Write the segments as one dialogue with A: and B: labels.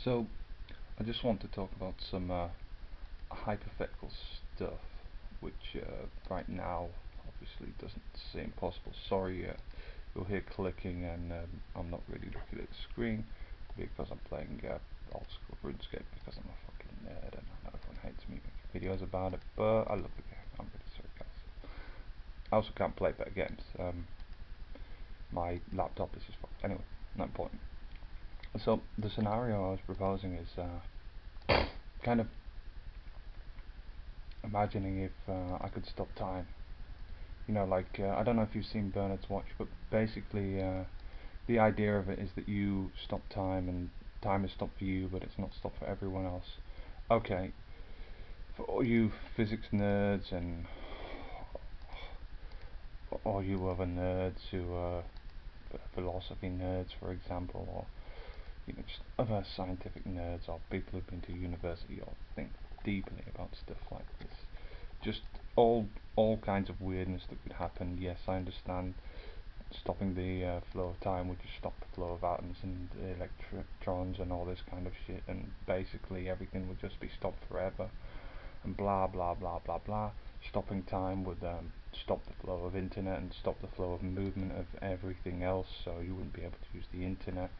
A: So, I just want to talk about some hypothetical stuff, which right now obviously doesn't seem possible. Sorry, you'll hear clicking, and I'm not really looking at the screen because I'm playing old school RuneScape because I'm a fucking nerd, and I know everyone hates me making videos about it, but I love the game. I'm really sorry, guys. I also can't play better games. My laptop is just fucked. Anyway, not important. So the scenario I was proposing is kind of imagining if I could stop time. Like I don't know if you've seen Bernard's Watch, but basically the idea of it is that you stop time and time is stopped for you, but it's not stopped for everyone else. Okay, for all you physics nerds and all you other nerds who philosophy nerds, for example, or just other scientific nerds or people who've been to university or think deeply about stuff like this. Just all kinds of weirdness that could happen. Yes, I understand stopping the flow of time would just stop the flow of atoms and electrons and all this kind of shit, and basically everything would just be stopped forever, and blah blah blah blah blah. Stopping time would stop the flow of internet and stop the flow of movement of everything else, so you wouldn't be able to use the internet,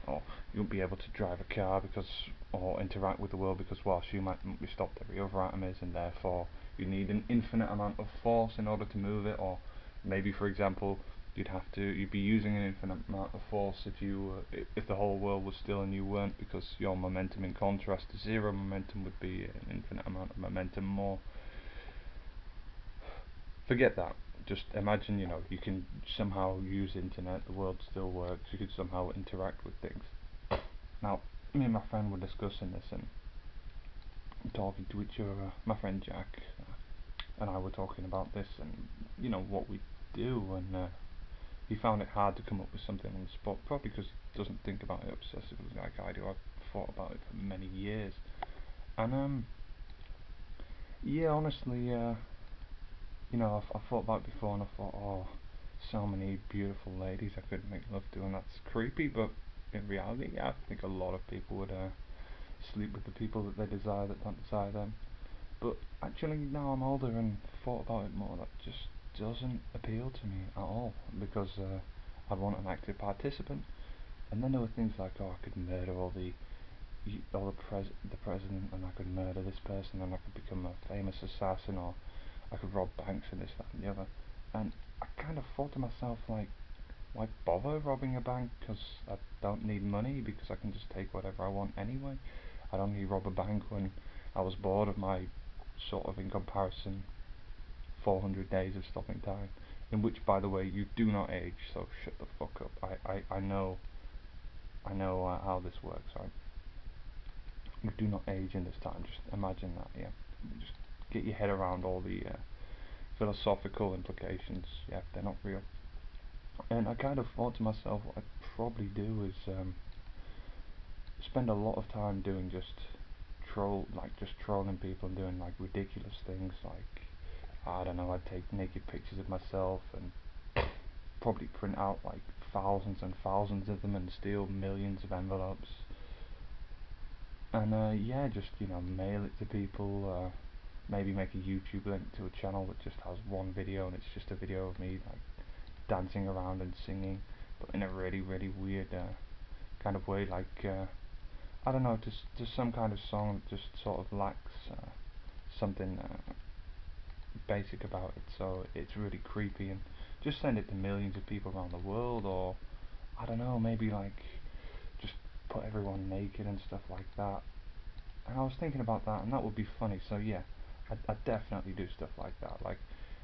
A: or you wouldn't be able to drive a car because, or interact with the world because, well, you might be stopped every other atom is, and therefore you need an infinite amount of force in order to move it. Or maybe, for example, you'd be using an infinite amount of force if the whole world was still and you weren't, because your momentum, in contrast to zero momentum, would be an infinite amount of momentum more. Forget that. Just imagine, you can somehow use internet, the world still works, you could somehow interact with things. Now, me and my friend were discussing this and talking to each other. My friend Jack and I were talking about this, and what we do, and he found it hard to come up with something on the spot, probably because he doesn't think about it obsessively like I do. I've thought about it for many years, and yeah, honestly, I've thought about it before, and I thought, oh, so many beautiful ladies I could make love to, and that's creepy, but in reality, yeah, I think a lot of people would sleep with the people that they desire that don't desire them. But actually, now I'm older and thought about it more, that just doesn't appeal to me at all, because I'd want an active participant. And then there were things like, oh, I could murder the president, and I could murder this person, and I could become a famous assassin, or I could rob banks and this, that, and the other. And I kind of thought to myself, like, why bother robbing a bank? Because I don't need money, because I can just take whatever I want anyway. I'd only rob a bank when I was bored of my, sort of, in comparison, 400 days of stopping time. In which, by the way, you do not age, so shut the fuck up. I know how this works, right? You do not age in this time. Just imagine that, yeah. Just get your head around all the philosophical implications. Yeah, they're not real. And I kind of thought to myself, what I'd probably do is spend a lot of time doing just trolling people and doing like ridiculous things, like, I don't know, I'd take naked pictures of myself and probably print out like thousands and thousands of them and steal millions of envelopes, and yeah, just mail it to people. Maybe make a YouTube link to a channel that just has one video, and it's just a video of me like dancing around and singing, but in a really really weird kind of way, like I don't know, just some kind of song that just sort of lacks something basic about it, so it's really creepy, and just send it to millions of people around the world. Or I don't know, maybe like just put everyone naked and stuff like that. And I was thinking about that, and that would be funny. So yeah, I'd definitely do stuff like that. Like,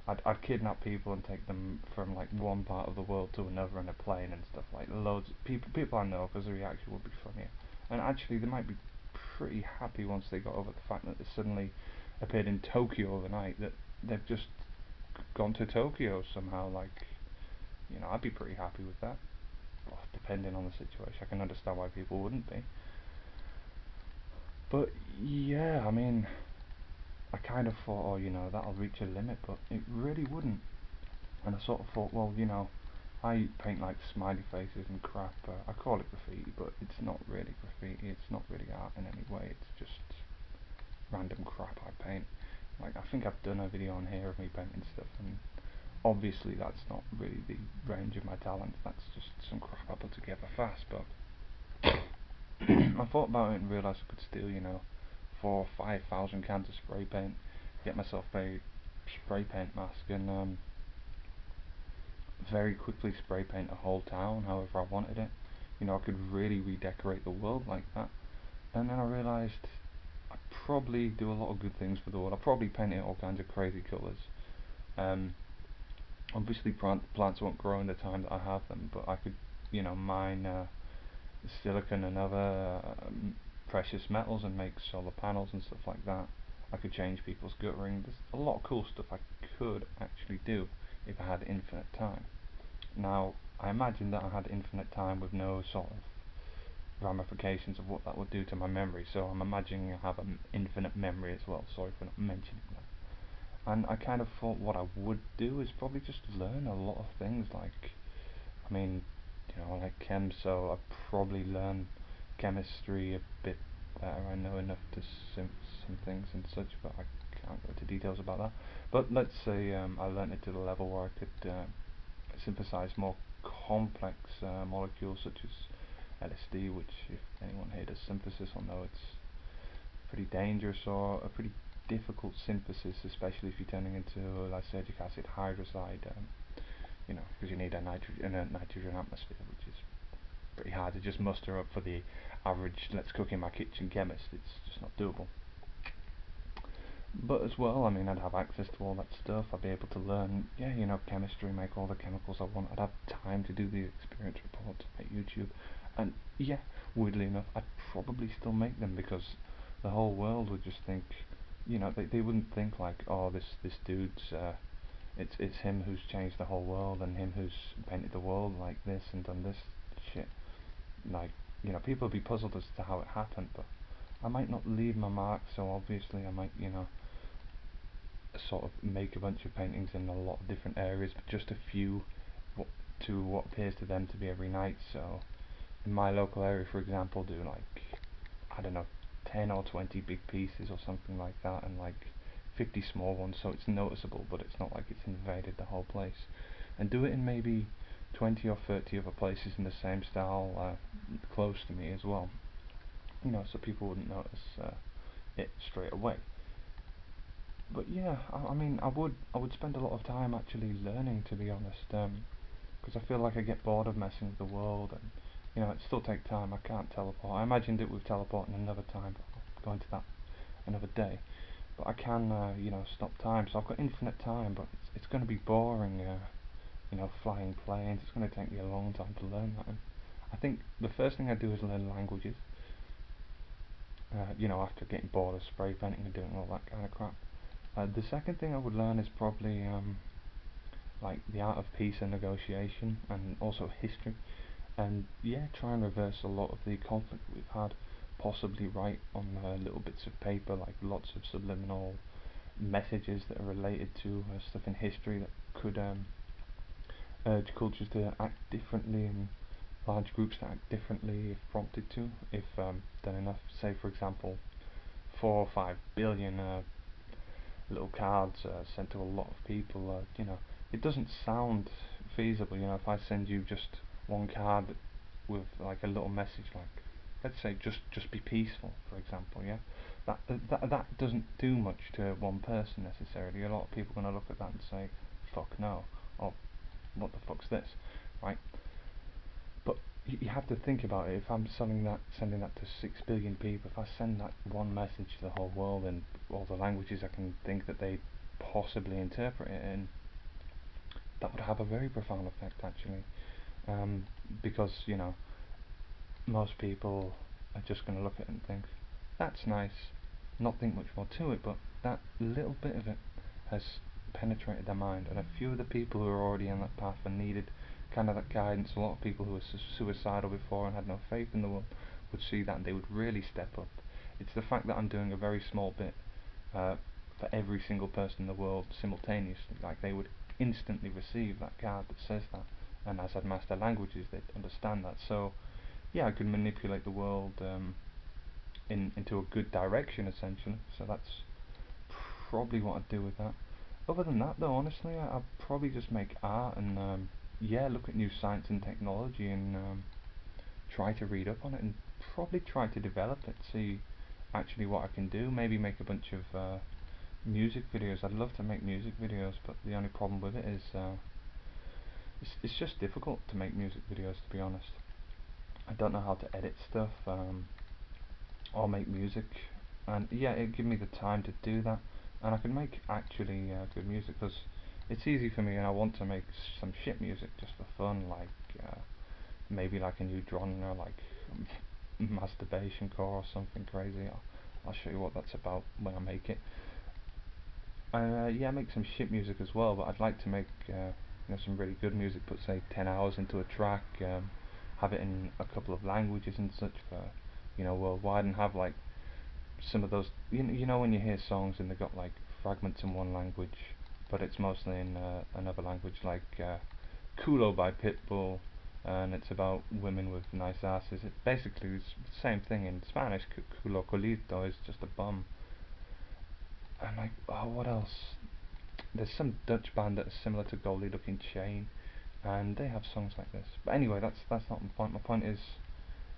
A: I'd kidnap people and take them from like one part of the world to another in a plane and stuff, like loads of people I know, because the reaction would be funnier. And actually, they might be pretty happy once they got over the fact that they suddenly appeared in Tokyo overnight. That they've just gone to Tokyo somehow. Like, I'd be pretty happy with that. Well, depending on the situation, I can understand why people wouldn't be. But yeah, I mean, I kind of thought, oh, that'll reach a limit, but it really wouldn't. And I sort of thought, well, I paint like smiley faces and crap. I call it graffiti, but it's not really graffiti. It's not really art in any way. It's just random crap I paint. Like, I think I've done a video on here of me painting stuff, and obviously that's not really the range of my talents. That's just some crap I put together fast. But I thought about it and realised I could steal, 4 or 5 thousand cans of spray paint, get myself a spray paint mask, and very quickly spray paint a whole town however I wanted it. I could really redecorate the world like that. And then I realised I probably do a lot of good things for the world. I probably paint it all kinds of crazy colours. Um, Obviously, plants won't grow in the time that I have them, but I could, mine silicon and other precious metals and make solar panels and stuff like that. I could change people's guttering. There's a lot of cool stuff I could actually do if I had infinite time. Now, I imagine that I had infinite time with no sort of ramifications of what that would do to my memory, so I'm imagining I have an infinite memory as well. Sorry for not mentioning that. And I kind of thought what I would do is probably just learn a lot of things, like, I mean, I like chem, so I'd probably learn chemistry a bit better. I know enough to some things and such, but I can't go into details about that. But let's say I learned it to the level where I could synthesize more complex molecules such as LSD, which if anyone here does synthesis will know it's pretty dangerous or a pretty difficult synthesis, especially if you're turning into lysergic acid hydroside, because you need a nitrogen atmosphere, which is pretty hard to just muster up for the average let's cook in my kitchen chemist. It's just not doable. But as well, I mean, I'd have access to all that stuff. I'd be able to learn, chemistry, make all the chemicals I want. I'd have time to do the experience reports at YouTube, and yeah, weirdly enough, I'd probably still make them because the whole world would just think, they wouldn't think like, oh, this dude's, it's him who's changed the whole world and him who's painted the world like this and done this shit. Like, people would be puzzled as to how it happened, but I might not leave my mark, so obviously I might, sort of make a bunch of paintings in a lot of different areas, but just a few to what appears to them to be every night. So in my local area, for example, do like, I don't know, 10 or 20 big pieces or something like that, and like 50 small ones, so it's noticeable, but it's not like it's invaded the whole place. And do it in maybe 20 or 30 other places in the same style close to me as well, so people wouldn't notice it straight away. But yeah, I mean, I would spend a lot of time actually learning, to be honest, because I feel like I get bored of messing with the world, and it still takes time. I can't teleport. I imagined it with teleporting another time, but I'll go into that another day. But I can, stop time, so I've got infinite time. But it's going to be boring, flying planes. It's going to take me a long time to learn that. And I think the first thing I do is learn languages. After getting bored of spray painting and doing all that kind of crap. The second thing I would learn is probably like the art of peace and negotiation, and also history, and yeah, try and reverse a lot of the conflict we've had. Possibly write on little bits of paper, like lots of subliminal messages that are related to stuff in history that could urge cultures to act differently and large groups to act differently if prompted to, if done enough. Say, for example, 4 or 5 billion little cards sent to a lot of people. It doesn't sound feasible. If I send you just one card with like a little message, like, let's say, just be peaceful, for example. Yeah, that doesn't do much to one person necessarily. A lot of people are going to look at that and say, "Fuck no," or "What the fuck's this?" Right? But you have to think about it. If I'm sending that to 6 billion people, if I send that one message to the whole world in all the languages I can think that they possibly interpret it in, that would have a very profound effect, actually. Because most people are just going to look at it and think, "That's nice," not think much more to it, but that little bit of it has penetrated their mind, and a few of the people who are already on that path and needed kind of that guidance, a lot of people who were suicidal before and had no faith in the world, would see that and they would really step up. It's the fact that I'm doing a very small bit uh, for every single person in the world simultaneously. Like, they would instantly receive that card that says that, and as I'd master languages, they'd understand that. So yeah, I could manipulate the world into a good direction essentially. So that's probably what I'd do with that. Other than that, though, honestly, I'd probably just make art and yeah, look at new science and technology and try to read up on it and probably try to develop it. See actually what I can do. Maybe make a bunch of music videos. I'd love to make music videos, but the only problem with it is it's just difficult to make music videos, to be honest. I don't know how to edit stuff or make music, and yeah, it'd give me the time to do that, and I can make actually good music because it's easy for me, and I want to make some shit music just for fun, like maybe like a new genre, like masturbation core or something crazy. I'll show you what that's about when I make it. Yeah, make some shit music as well, but I'd like to make some really good music. Put say 10 hours into a track, have it in a couple of languages and such for worldwide, and have like some of those. You know when you hear songs and they've got like fragments in one language, but it's mostly in another language, like Culo by Pitbull, and it's about women with nice asses. It basically is the same thing in Spanish. Culo colito is just a bum. And like, oh, what else? There's some Dutch band that is similar to Goldie Looking Chain, and they have songs like this. But anyway, that's not my point. My point is,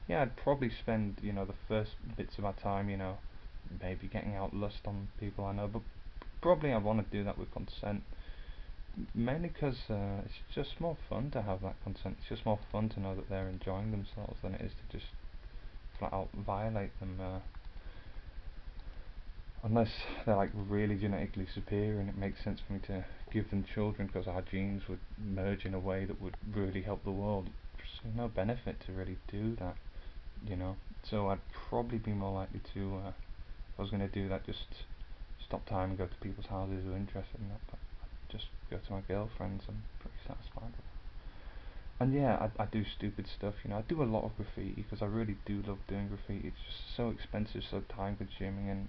A: yeah, I'd probably spend the first bits of my time, maybe getting out lust on people I know, but probably I want to do that with consent. Mainly because it's just more fun to have that consent. It's just more fun to know that they're enjoying themselves than it is to just flat out violate them. Unless they're like really genetically superior and it makes sense for me to give them children because our genes would merge in a way that would really help the world. There's no benefit to really do that, you know. So I'd probably be more likely to, if I was going to do that, just stop time and go to people's houses who are interested in that. But I'd just go to my girlfriends. I'm pretty satisfied with that. And yeah, I do stupid stuff, I do a lot of graffiti because I really do love doing graffiti. It's just so expensive, so time consuming, and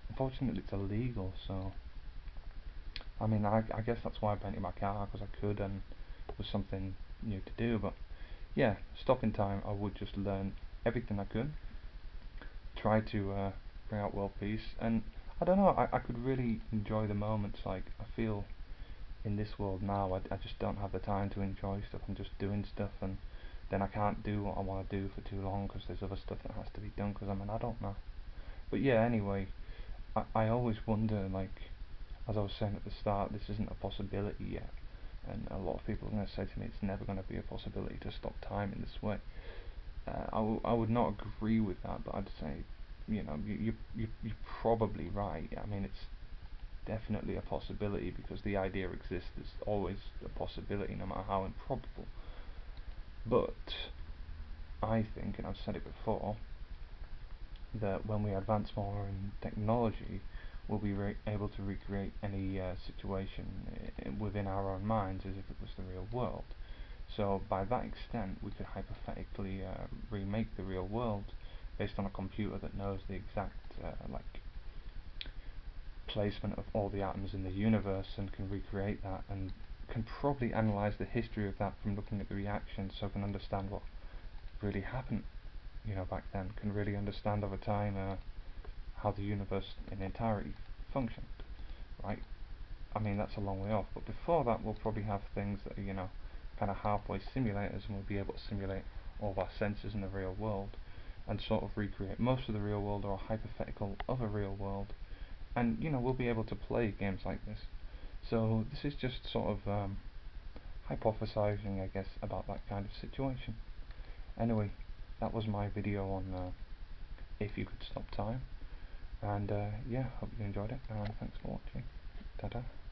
A: unfortunately it's illegal, so I mean I guess that's why I painted my car, because I could and it was something new to do. But yeah, stop in time, I would just learn everything I could, try to bring out world peace, and I don't know, I could really enjoy the moments. Like I feel in this world now, I just don't have the time to enjoy stuff. I'm just doing stuff, and then I can't do what I want to do for too long because there's other stuff that has to be done because I'm an adult now. But yeah, anyway, I always wonder, like, as I was saying at the start, this isn't a possibility yet. And a lot of people are going to say to me it's never going to be a possibility to stop time in this way. I would not agree with that, but I'd say, you're probably right. I mean, it's definitely a possibility because the idea exists. There's always a possibility, no matter how improbable. But I think, and I've said it before, that when we advance more in technology, we'll be able to recreate any situation within our own minds as if it was the real world. So by that extent, we could hypothetically remake the real world based on a computer that knows the exact like placement of all the atoms in the universe and can recreate that, and can probably analyze the history of that from looking at the reactions, so can understand what really happened back then, can really understand over time how the universe in entirety functioned, right? I mean, that's a long way off, but before that we'll probably have things that are, kind of halfway simulators, and we'll be able to simulate all of our senses in the real world and sort of recreate most of the real world or a hypothetical of a real world, and we'll be able to play games like this. So this is just sort of hypothesizing, I guess, about that kind of situation. Anyway, that was my video on if you could stop time. And yeah, hope you enjoyed it, and thanks for watching. Ta-da.